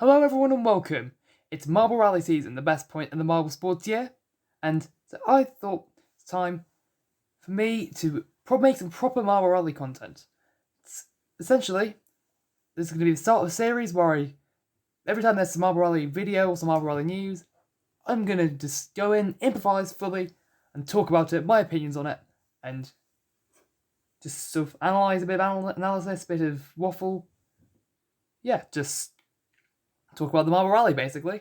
Hello everyone and welcome. It's Marble Rally season, the best point in the marble sports year, and so I thought it's time for me to make some proper Marble Rally content. Essentially, this is going to be the start of a series where every time there's some Marble Rally video or some Marble Rally news, I'm going to just go in, improvise fully, and talk about it, my opinions on it, and just sort of analyse a bit of analysis, a bit of waffle. Yeah, just talk about the Marble Rally basically.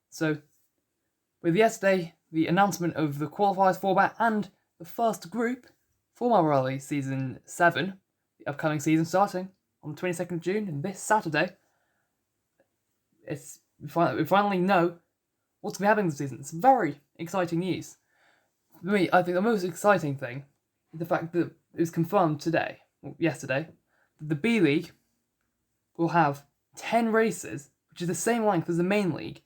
So, with yesterday, the announcement of the qualifiers format and the first group for Marble Rally Season 7, the upcoming season starting on the 22nd of June, and this Saturday, we finally know what's going to be happening this season. It's very exciting news. For me, I think the most exciting thing is the fact that it was confirmed yesterday, that the B League will have 10 races, which is the same length as the main league.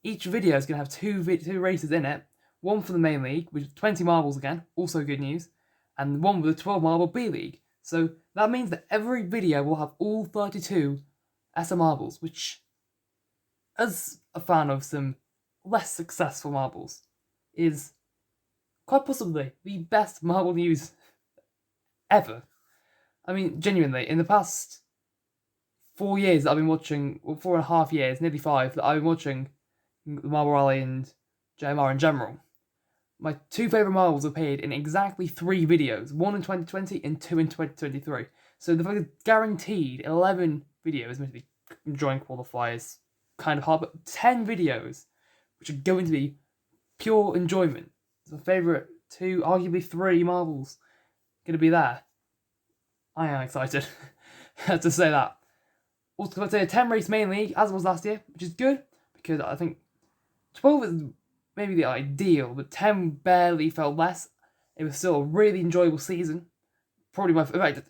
Each video is going to have two races in it. One for the main league, which is 20 marbles again, also good news, and one with a 12 marble B league. So that means that every video will have all 32 SM marbles, which, as a fan of some less successful marbles, is quite possibly the best marble news ever. I mean, genuinely, in the past 4 years that I've been watching, or 4.5 years, nearly 5, that I've been watching Marble Rally and JMR in general, my two favourite marbles appeared in exactly 3 videos, one in 2020 and 2 in 2023. So the fact that guaranteed 11 videos, admittedly enjoying qualifiers, kind of hard, but 10 videos, which are going to be pure enjoyment. It's my favourite 2, arguably 3 marbles going to be there. I am excited to say that. Also, I'd say a 10 race main league, as it was last year, which is good, because I think 12 is maybe the ideal, but 10 barely felt less. It was still a really enjoyable season. Probably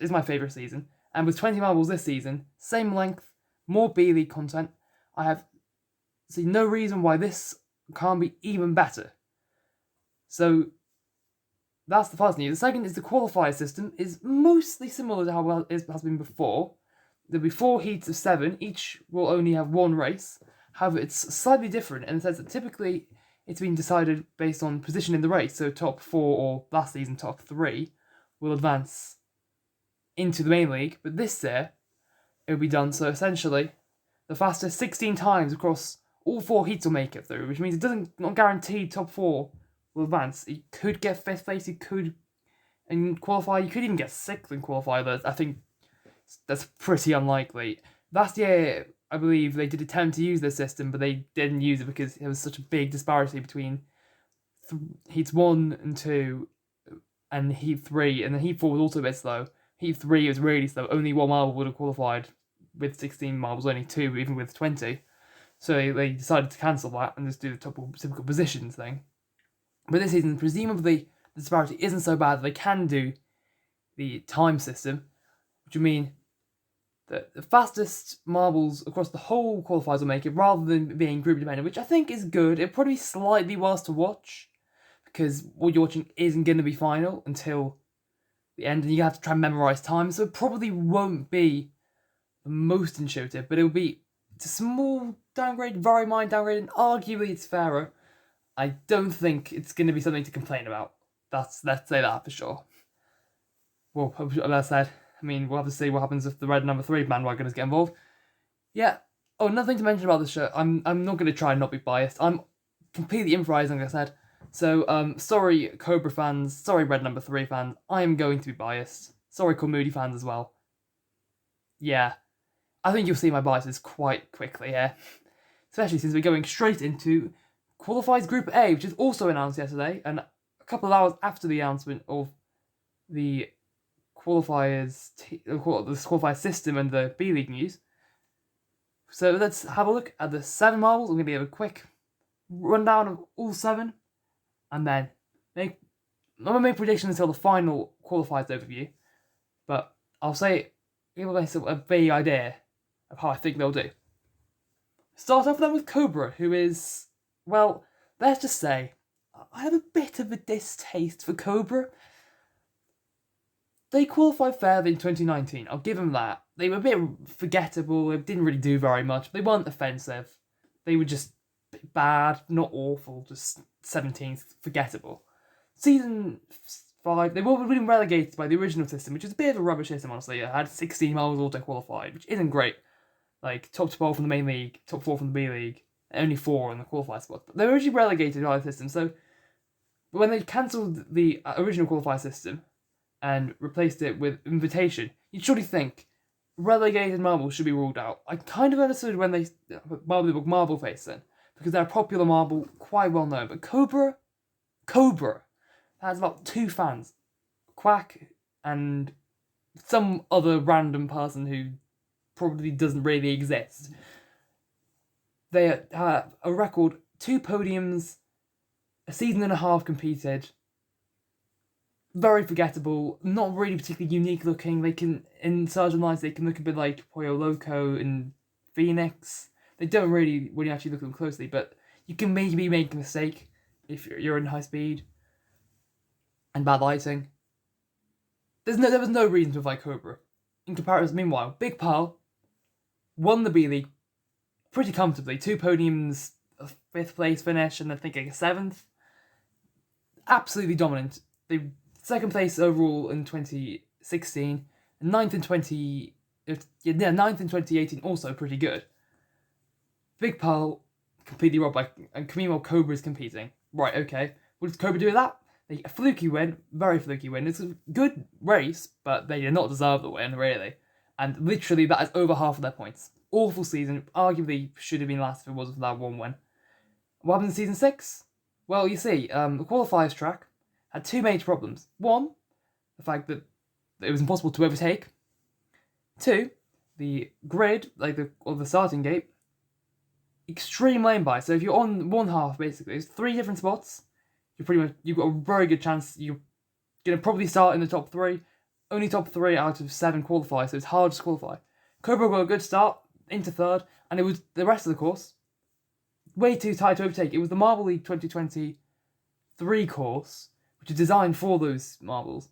it's my favourite season. And with 20 marbles this season, same length, more B League content, I see no reason why this can't be even better. So that's the first news. The second is the qualifier system is mostly similar to how it has been before. There'll be 4 heats of 7, each will only have 1 race. However, it's slightly different in the sense that typically it's been decided based on position in the race, so top 4 or last season top 3 will advance into the main league, but this year it will be done so essentially the fastest 16 times across all 4 heats will make it through, which means it doesn't not guarantee top 4 will advance. You could get 5th place, you could in qualify, you could even get 6th in qualify, but I think that's pretty unlikely. Last year, I believe they did attempt to use this system, but they didn't use it because there was such a big disparity between heats 1 and 2 and heat 3, and then heat 4 was also a bit slow. Heat 3 was really slow. Only 1 marble would have qualified with 16 marbles, only 2 even with 20. So they decided to cancel that and just do the typical positions thing. But this season, presumably, the disparity isn't so bad that they can do the time system, which would mean that the fastest marbles across the whole qualifiers will make it, rather than being group dependent, which I think is good. It'll probably be slightly worse to watch, because what you're watching isn't going to be final until the end, and you have to try and memorise time, so it probably won't be the most intuitive, but it'll be a small downgrade, very minor downgrade, and arguably it's fairer. I don't think it's going to be something to complain about. Let's say that for sure. Well, that said, I mean, we'll have to see what happens if the red number 3 bandwagoners get involved. Yeah. Oh, nothing to mention about this show. I'm not going to try and not be biased. I'm completely improvising, like I said. So, sorry Cobra fans, sorry red number 3 fans, I am going to be biased. Sorry Cormoody fans as well. Yeah. I think you'll see my biases quite quickly here. Especially since we're going straight into Qualifies Group A, which is also announced yesterday, and a couple of hours after the announcement of the qualifiers, the qualifier system and the B League news. So let's have a look at the 7 marbles. I'm going to give a quick rundown of all 7, and then I'm not going to make predictions until the final qualifiers overview, but I'll give a vague idea of how I think they'll do. Start off then with Cobra, who is, well, let's just say, I have a bit of a distaste for Cobra. They qualified fairly in 2019, I'll give them that. They were a bit forgettable, they didn't really do very much. They weren't offensive. They were just bad, not awful, just 17th, forgettable. Season 5, they were being relegated by the original system, which is a bit of a rubbish system, honestly. It had 16 miles auto-qualified, which isn't great. Like, top 12 from the main league, top 4 from the B League, and only 4 in the qualifier spot. But they were originally relegated by the system, so when they cancelled the original qualifier system and replaced it with invitation, you'd surely think relegated marbles should be ruled out. I kind of understood when they marble face then, because they're a popular marble, quite well known. But Cobra has about 2 fans, Quack and some other random person who probably doesn't really exist. They have a record, 2 podiums, a season and a half competed. Very forgettable, not really particularly unique looking. They can, in Sergeant Lights, they can look a bit like Pollo Loco and Phoenix. They don't really, when you actually look at them closely, but you can maybe make a mistake if you're in high speed and bad lighting. There was no reason to avoid Cobra. In comparison, meanwhile, Big Pearl won the B League pretty comfortably. 2 podiums, a 5th place finish, and I think like a 7th. Absolutely dominant. They 2nd place overall in 2016, and 9th in 2018, also pretty good. Big Pearl completely robbed by, and meanwhile Cobra's competing. Right, okay. What does Cobra do with that? A fluky win, very fluky win. It's a good race, but they did not deserve the win, really. And literally, that is over half of their points. Awful season, arguably should have been last if it wasn't for that 1 win. What happened in Season 6? Well, you see, the qualifiers track had 2 major problems. 1, the fact that it was impossible to overtake. 2, the grid, the starting gate, extreme lane by. So if you're on one half, basically, there's 3 different spots. You've got a very good chance you're gonna probably start in the top 3. Only top 3 out of 7 qualify, so it's hard to qualify. Cobra got a good start into 3rd, and it was the rest of the course way too tight to overtake. It was the Marble League 2023 course, which is designed for those marbles,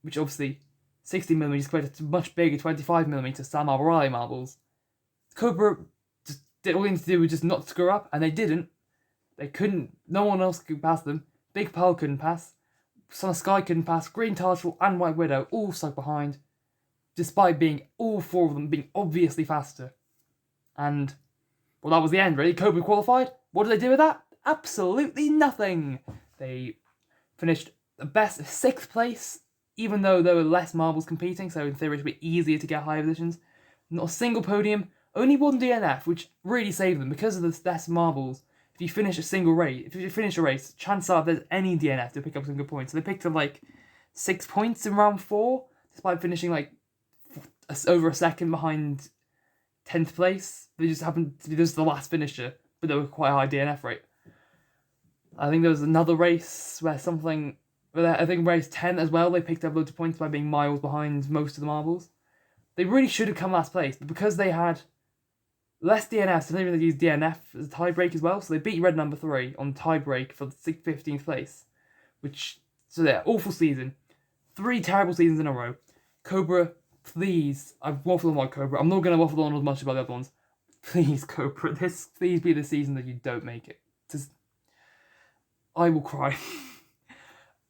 which obviously 60mm compared to much bigger 25mm Sam Alvarado marbles. Cobra just did all they needed to do was just not screw up, and they didn't. They couldn't. No one else could pass them. Big Pearl couldn't pass. Son of Sky couldn't pass. Green Turtle and White Widow all stuck behind, despite being all 4 of them being obviously faster. And well, that was the end, really. Cobra qualified. What did they do with that? Absolutely nothing. They finished the best 6th place, even though there were less marbles competing, so in theory it would be easier to get higher positions. Not a single podium, only 1 DNF, which really saved them because of the less marbles. If you finish a race, chances are there's any DNF to pick up some good points. So they picked up 6 points in round 4, despite finishing over a second behind 10th place. They just happened to be the last finisher, but they were quite a high DNF rate. I think there was another race where I think race 10 as well, they picked up loads of points by being miles behind most of the marbles. They really should have come last place, but because they had less DNFs, they didn't even use DNF as a tiebreak as well, so they beat red number 3 on tiebreak for the 15th place. Awful season. 3 terrible seasons in a row. Cobra, please, I've waffled on about Cobra. I'm not going to waffle on as much about the other ones. Please, Cobra, please be the season that you don't make it. I will cry.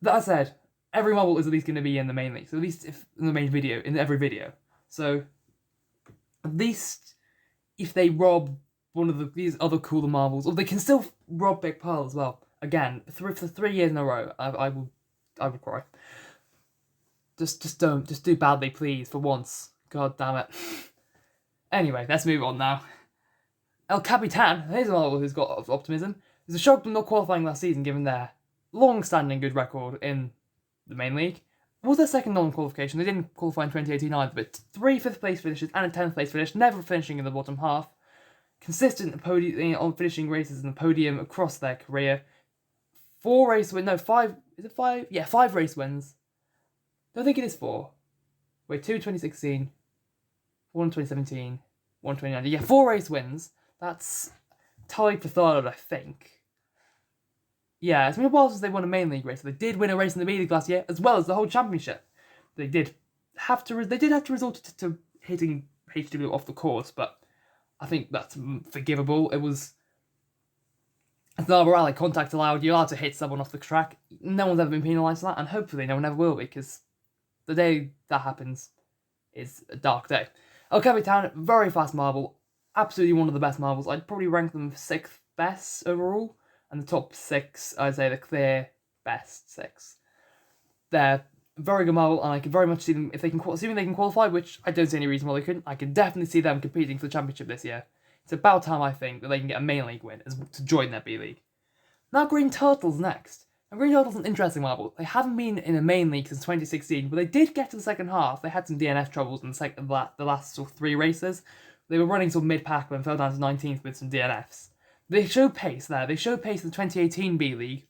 That said, every marble is at least going to be in the main league, so at least if in the main video, in every video. So, at least if they rob one of these other cooler marbles, or they can still rob Big Pearl as well. Again, for 3 years in a row, I will cry. Just do badly, please, for once. God damn it. Anyway, let's move on now. El Capitan, here's a marble who's got optimism. There's a shock them not qualifying last season, given their long-standing good record in the main league. It was their second non-qualification. They didn't qualify in 2018 either, but 3 5th place finishes and a 10th place finish, never finishing in the bottom half. Consistent on finishing races in the podium across their career. 5 race wins. Yeah, 5 race wins. I think it is 4. Wait, 2 in 2016, 1 in 2017, 1 in 2019. Yeah, 4 race wins. That's tied for 3rd, I think. Yeah, it's been a while since they won a main league race. They did win a race in the B League last year, as well as the whole championship. They did have to resort to hitting HW off the course, but I think that's forgivable. It was the rally contact allowed. You're allowed to hit someone off the track. No one's ever been penalised for that, and hopefully no one ever will, because the day that happens is a dark day. El Capitan, very fast marble, absolutely one of the best marbles. I'd probably rank them 6th best overall, and the top 6, I'd say the clear best 6. They're very good marble, and I can very much see them, if they can, assuming they can qualify, which I don't see any reason why they couldn't, I can definitely see them competing for the championship this year. It's about time, I think, that they can get a main league win to join their B League. Now Green Turtles next. And Green Turtles is an interesting marble. They haven't been in a main league since 2016, but they did get to the second half. They had some DNF troubles in the last sort of 3 races. They were running sort of mid-pack but fell down to 19th with some DNFs. They showed pace there. They showed pace in the 2018 B League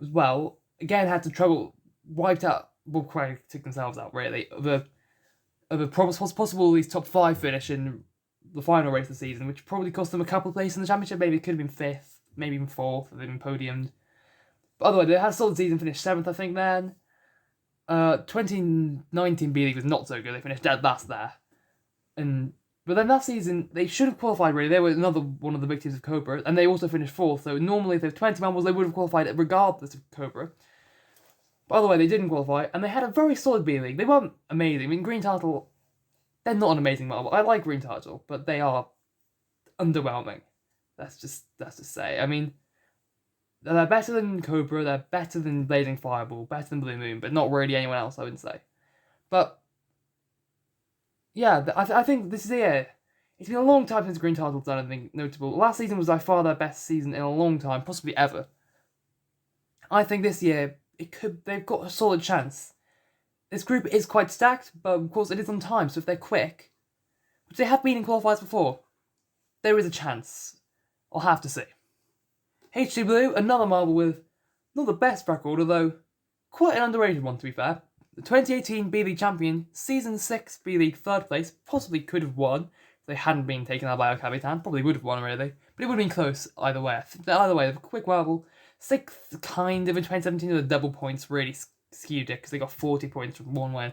as well. Again, had some trouble, wiped out, well, quite took themselves out really, of a possible at least top 5 finish in the final race of the season, which probably cost them a couple of places in the championship. Maybe it could have been 5th, maybe even 4th, if they'd been podiumed. But otherwise, they had a solid season, finished 7th, I think, then. 2019 B League was not so good. They finished dead last there. But then that season, they should have qualified, really. They were another one of the big teams of Cobra, and they also finished 4th. So normally, if they have 20 marbles, they would have qualified regardless of Cobra. By the way, they didn't qualify, and they had a very solid B League. They weren't amazing. I mean, Green Turtle, they're not an amazing marble. I like Green Turtle, but they are underwhelming. That's just say. I mean, they're better than Cobra, they're better than Blazing Fireball, better than Blue Moon, but not really anyone else, I wouldn't say. But, yeah, I think this is it. It's been a long time since Green Turtle's done anything notable. Last season was by far their best season in a long time, possibly ever. I think this year, they've got a solid chance. This group is quite stacked, but of course it is on time, so if they're quick, which they have been in qualifiers before, there is a chance. I'll have to see. HG Blue, another marble with not the best record, although quite an underrated one to be fair. The 2018 B League champion, Season 6 B League 3rd place, possibly could have won if they hadn't been taken out by El Capitan. Probably would have won really, but it would have been close either way. Either way, the quick marble. 6th kind of in 2017, the double points really skewed it because they got 40 points from one win.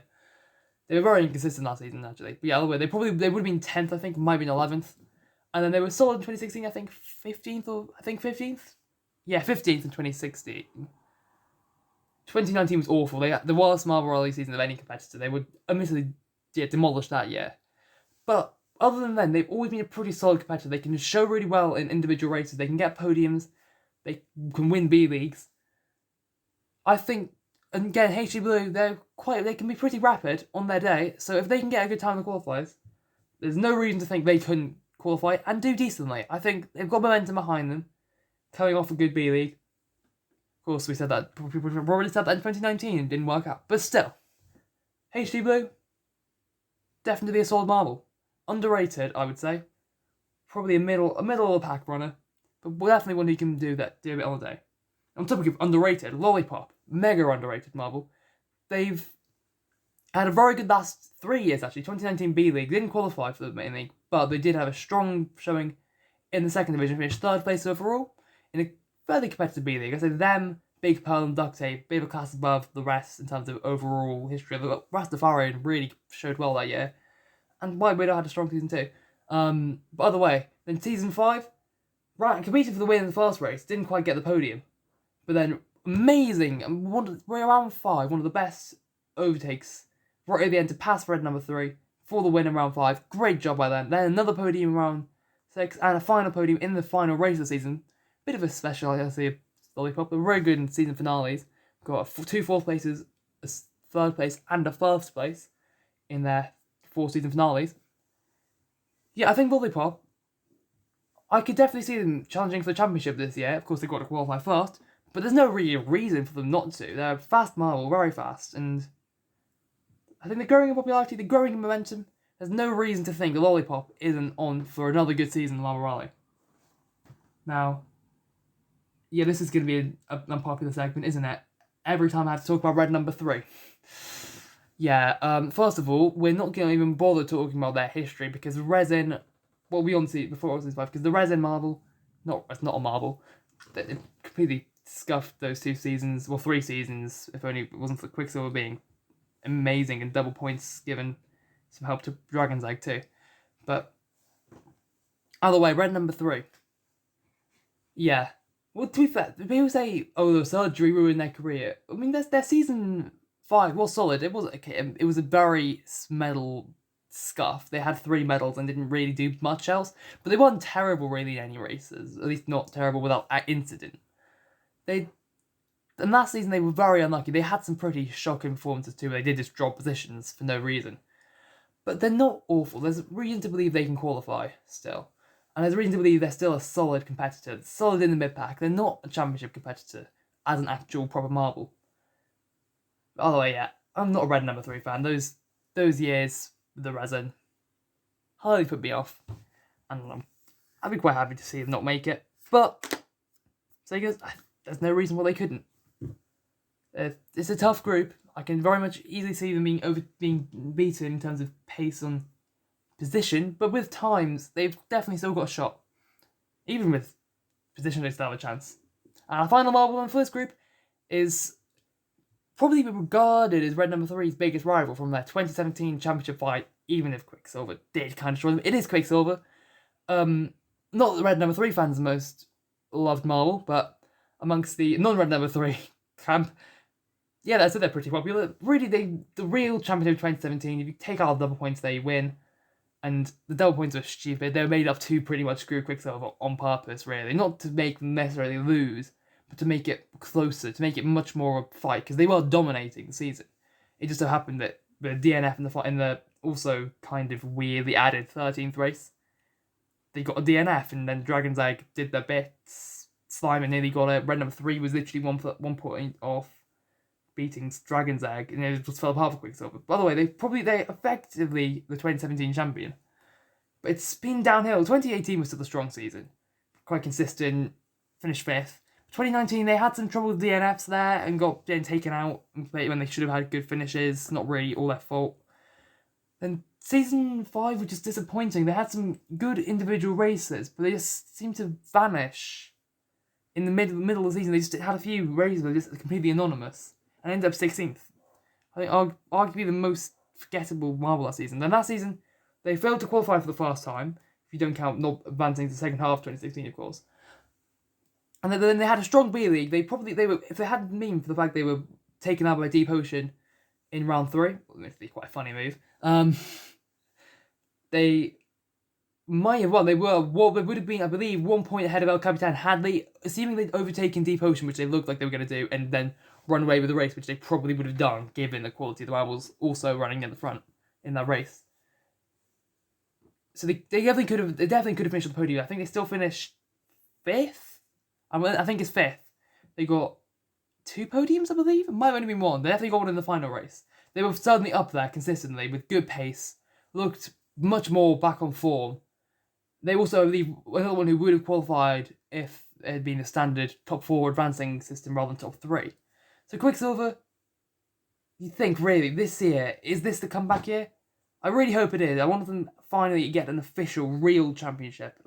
They were very inconsistent last season actually. But yeah, either way, they would have been 10th, I think, might have been 11th. And then they were solid in 2016, I think 15th? Yeah, 15th in 2016. 2019 was awful. They had the worst Marble Rally season of any competitor. They would admittedly demolish that year. But other than then, they've always been a pretty solid competitor. They can show really well in individual races. They can get podiums. They can win B Leagues. I think, and again, HG Blue, they can be pretty rapid on their day. So if they can get a good time in the qualifiers, there's no reason to think they couldn't qualify and do decently. I think they've got momentum behind them, coming off a good B League. Of course, we said that, people probably said that in 2019 and didn't work out. But still, HD Blue, definitely a solid marble. Underrated, I would say. Probably a middle of the pack runner, but definitely one who can do a bit on the day. On topic of underrated, Lollipop, mega underrated marble. They've had a very good last 3 years actually. 2019 B League, didn't qualify for the main league, but they did have a strong showing in the second division, finished 3rd place overall in a fairly competitive B League. I say them, Big Pearl and Duct Tape, bit of a class above the rest in terms of overall history. The Rastafari really showed well that year, and White Widow had a strong season too. By the way, then season 5, right, competed for the win in the first race, didn't quite get the podium, but then amazing, we're around 5, one of the best overtakes right at the end to pass red number 3 for the win in round 5. Great job by them. Then another podium in round 6 and a final podium in the final race of the season. Bit of a special, I see, Lollipop, but very good in season finales. Got 2 4th places, a 3rd place, and a 1st place in their 4 season finales. Yeah, I think Lollipop, I could definitely see them challenging for the championship this year. Of course, they've got to qualify first, but there's no real reason for them not to. They're fast marble, very fast, and I think they're growing in popularity, they're growing in momentum. There's no reason to think the Lollipop isn't on for another good season in Marble Rally. Now, yeah, this is going to be an unpopular segment, isn't it? Every time I have to talk about red number 3. Yeah, first of all, we're not going to even bother talking about their history because resin, well, we see it before Season 5, because the resin marble, it's not a marble, it completely scuffed those 2 seasons, well, 3 seasons, if only it wasn't for Quicksilver being amazing, and double points given some help to Dragon's Egg too. But either way, red number 3. Yeah. Well, to be fair, people say, oh, the surgery ruined their career. I mean, their season 5 was solid. It was okay. It was a very medal scuff. They had 3 medals and didn't really do much else. But they weren't terrible really in any races. At least not terrible without incident. And last season they were very unlucky. They had some pretty shocking performances too. They did just drop positions for no reason. But they're not awful. There's reason to believe they can qualify still. And there's reason to believe they're still a solid competitor. Solid in the mid-pack. They're not a championship competitor as an actual proper marble. By the way, yeah, I'm not a red number 3 fan. Those years, the resin, highly put me off. And I'd be quite happy to see them not make it. But, there's no reason why they couldn't. It's a tough group. I can very much easily see them being beaten in terms of pace on position, but with times, they've definitely still got a shot. Even with position, they still have a chance. And our final marble on the first group is probably regarded as red number 3's biggest rival from their 2017 championship fight, even if Quicksilver did kind of destroy them. It is Quicksilver. Not that red number 3 fans most loved marble, but amongst the non-red number 3 camp, yeah, that's it, they're pretty popular. Really, the real championship of 2017, if you take out the double points, they win. And the double points are stupid. They're made up to pretty much screw Quicksilver on purpose, really. Not to make them necessarily lose, but to make it closer, to make it much more of a fight, because they were dominating the season. It just so happened that the DNF in the also kind of weirdly added 13th race, they got a DNF, and then Dragon's Egg did their bits. Slime nearly got it. Red number 3 was literally 1 point off beating Dragon's Egg, and it just fell apart for Quicksilver. By the way, they're effectively the 2017 champion. But it's been downhill. 2018 was still a strong season. Quite consistent, finished 5th. 2019, they had some trouble with DNFs there and got taken out when they should have had good finishes. Not really all their fault. Then season 5 was just disappointing. They had some good individual races, but they just seemed to vanish. In the middle of the season, they just had a few races that were just completely anonymous. And ended up 16th. I think arguably the most forgettable marble last season. Then last season, they failed to qualify for the first time, if you don't count not advancing to the second half of 2016, of course. And then they had a strong B League. They were, if they hadn't been for the fact they were taken out by Deep Ocean in round 3, well, it's quite a funny move. They might have won. They would have been, I believe, 1 point ahead of El Capitan had they, assuming they'd overtaken Deep Ocean, which they looked like they were going to do, and then run away with the race, which they probably would have done, given the quality of the marbles also running in the front in that race. So they definitely could have finished on the podium. I think they still finished 5th. I think it's 5th. They got 2 podiums, I believe. It might have only been 1. They definitely got one in the final race. They were suddenly up there consistently with good pace. Looked much more back on form. They also, I believe, another one who would have qualified if it had been a standard top 4 advancing system rather than top 3. So Quicksilver, you think really this year, is this the comeback year? I really hope it is. I want them finally get an official, real championship.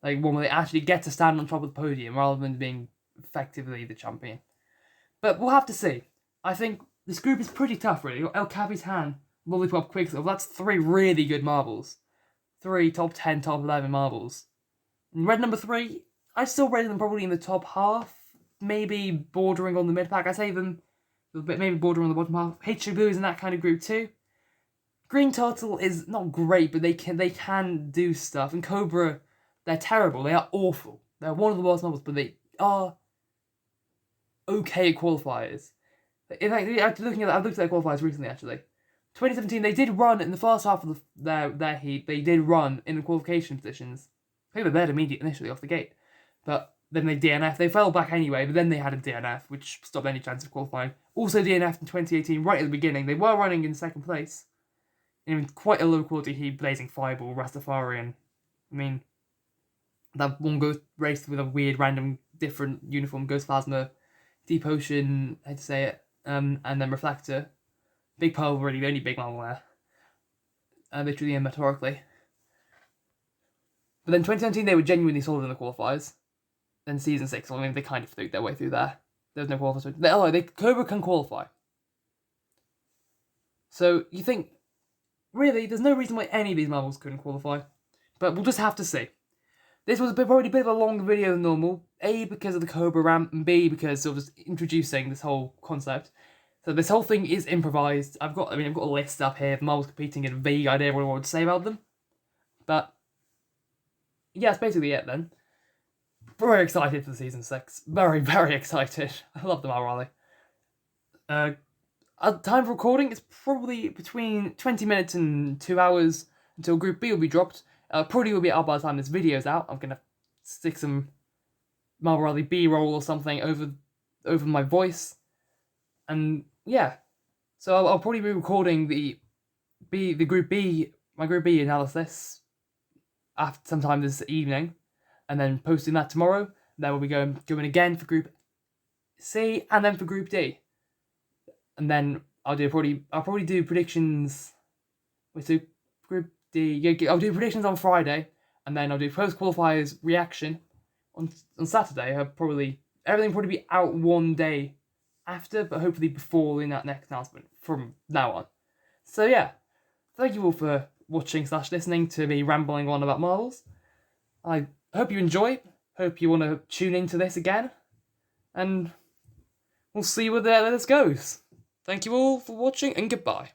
Like one where they actually get to stand on top of the podium rather than being effectively the champion. But we'll have to see. I think this group is pretty tough, really. You've got El Capitan, Lollipop, Quicksilver. That's 3 really good marbles. 3 top 10, top 11 marbles. And red number 3, I still rate them probably in the top half. Maybe bordering on the mid-pack. I say them maybe bordering on the bottom half. HG Blue is in that kind of group too. Green Turtle is not great, but they can do stuff. And Cobra, they're terrible. They are awful. They're one of the worst marbles, but they are okay at qualifiers. In fact, I've looked at their qualifiers recently, actually. 2017, they did run in the first half of their heat. They did run in the qualification positions. I think they were dead initially off the gate. But then they DNF. They fell back anyway, but then they had a DNF, which stopped any chance of qualifying. Also DNF in 2018, right at the beginning. They were running in 2nd place. In quite a low quality heat, Blazing Fireball, Rastafarian. I mean, that one goes raced with a weird, random, different uniform, Ghost Plasma, Deep Ocean, I hate to say it, and then Reflector. Big Pearl, really, the only big marble there. Literally and metaphorically. But then 2017, they were genuinely solid in the qualifiers. Then season 6, I mean, they kind of fluked their way through there. There was no qualifiers. Cobra can qualify. So you think, really, there's no reason why any of these Marvels couldn't qualify. But we'll just have to see. This was probably a bit of a longer video than normal. A, because of the Cobra ramp, and B, because of just introducing this whole concept. So this whole thing is improvised. I've got a list up here of Marvels competing and a vague idea of what I want to say about them. But yeah, that's basically it then. Very excited for season 6. Very, very excited. I love the Marvel Rally. Time for recording is probably between 20 minutes and 2 hours until Group B will be dropped. Probably will be out by the time this video's out. I'm gonna stick some Marvel Rally B-roll or something over my voice. And yeah. So I'll probably be recording my Group B analysis after sometime this evening, and then posting that tomorrow. Then we'll be going again for Group C and then for Group D. And then I'll probably do predictions. So Group D, yeah, I'll do predictions on Friday, and then I'll do post qualifiers reaction on Saturday. Everything will probably be out one day after, but hopefully before in that next announcement from now on. So yeah, thank you all for watching / listening to me rambling on about Marvels. I hope you enjoy. Hope you want to tune into this again, and we'll see where this goes. Thank you all for watching, and goodbye.